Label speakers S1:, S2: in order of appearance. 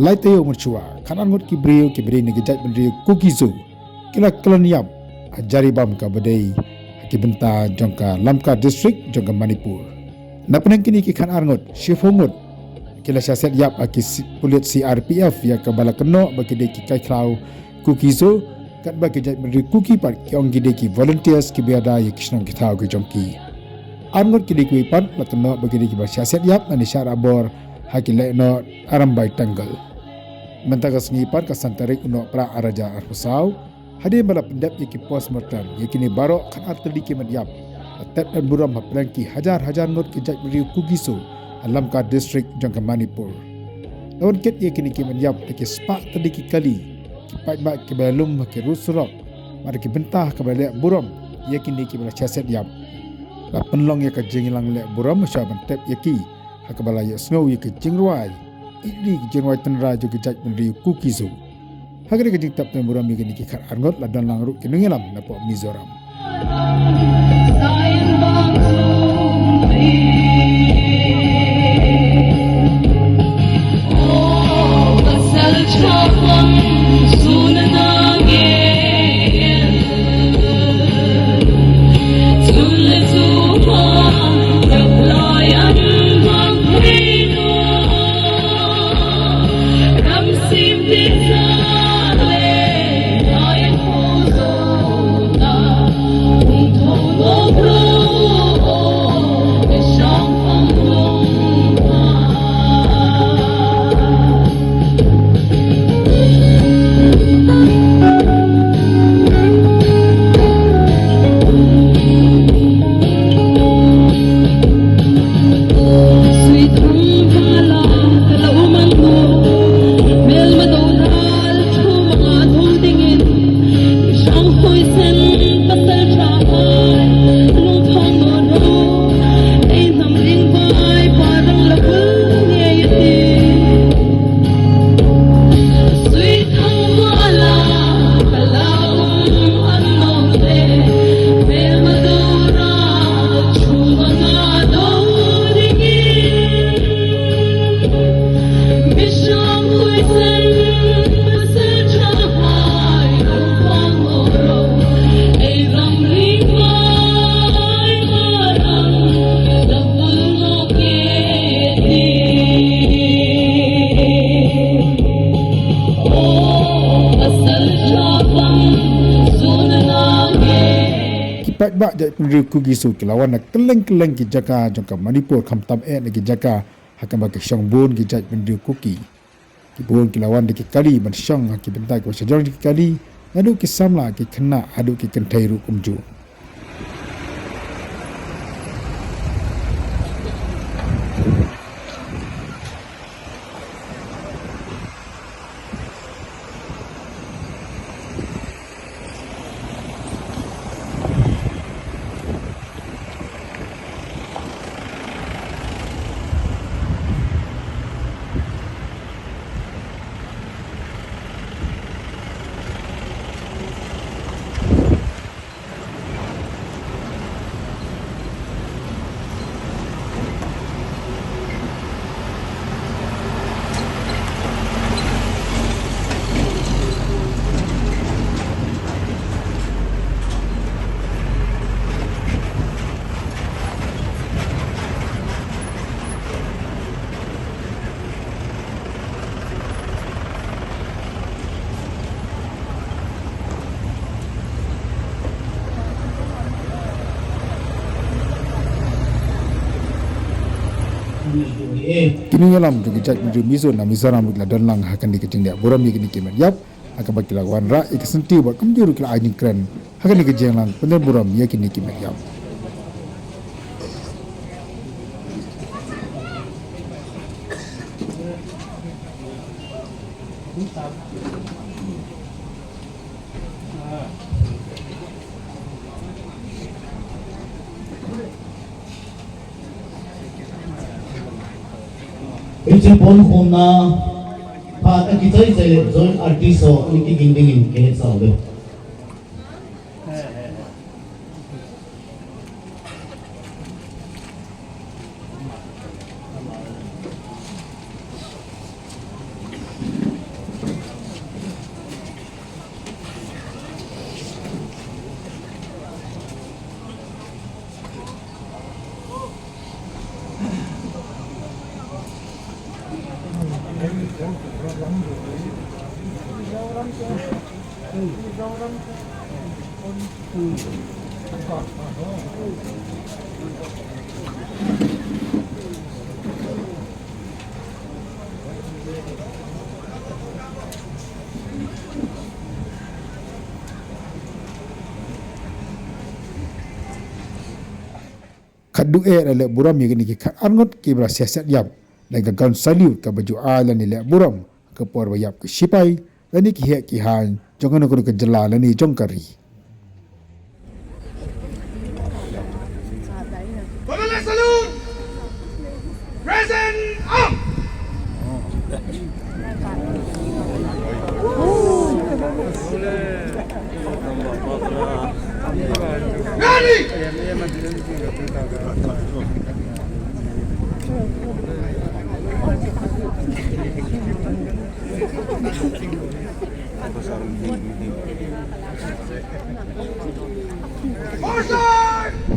S1: Leit mercua kanan ngut kibri ni gejat bendri kukizo kila kelaniap ajari bam ka badai ki benta jongka lamka district jongka Manipur na penang kini ki kan arngut shifongut kila siasat yap aki pulit CRPF ya ka bala keno bagi de ki kai klau kukizo kat bagi jat bendri kuki pat ki ong gide ki volunteers ki biada ya kisnong ki thau ki jongki arngut ki de ki pat la keno bagi de ki ba siasat yap ani syara bor hakilai no arambai tanggal mentagas ngipar ka santarik no pra araja arpusau hadir bala pendap yaki postmortem yakini baro kan arteli ki mediap tet dan buram haplanki hajar ngut ki jaj beri kugiso alam ka district jangka Manipur lawan ket yakini ki mediap yaki spak tadi ki kali ki pai ba ki belum ki rusurok mari ki bentah ka balik buram yakini ki bala chaset yap la penlong ya ka jingilang le buram sya bentep yaki hakabala ya snow yaki jingruai ini jenwai tenra juga jaj beri kukizo hagari kejing tap temburam ni kini kikar arngot la dan langruk kinungelam napok Mizoram Pak bak jat pendiri kugisu kilawan nak keleng ki jaka jongka Manipur kamtam ki jaka hakam bak syong bun ki jat pendiri kuki ki bun kilawan ki kali ban syong ki bentai ko sejong ki kali adu ki samla ki kena adu ki kentai ru kumju kini yalam juga jaj menuju Mizo na Mizoram la don lang hakan diketing dia boram ni kini kiman yap akan bagi lawan ra ikasenti buat kemjuru kila ajing keren hakan dikejeng lang benar boram ya kini kiman yap
S2: Itu pun hona pada kita itu zon artiso ini tinggalin ke sahaja.
S1: Kaduk ale buram ye ni ka arngot ki bra siasat yap dan ka gon saliu ka baju ala ni le buram ke por yap ke sipai dan ni ki he ki han jongan ko ke jela ni jongkari.
S3: Colonel salute! Present up! Ready! Forward!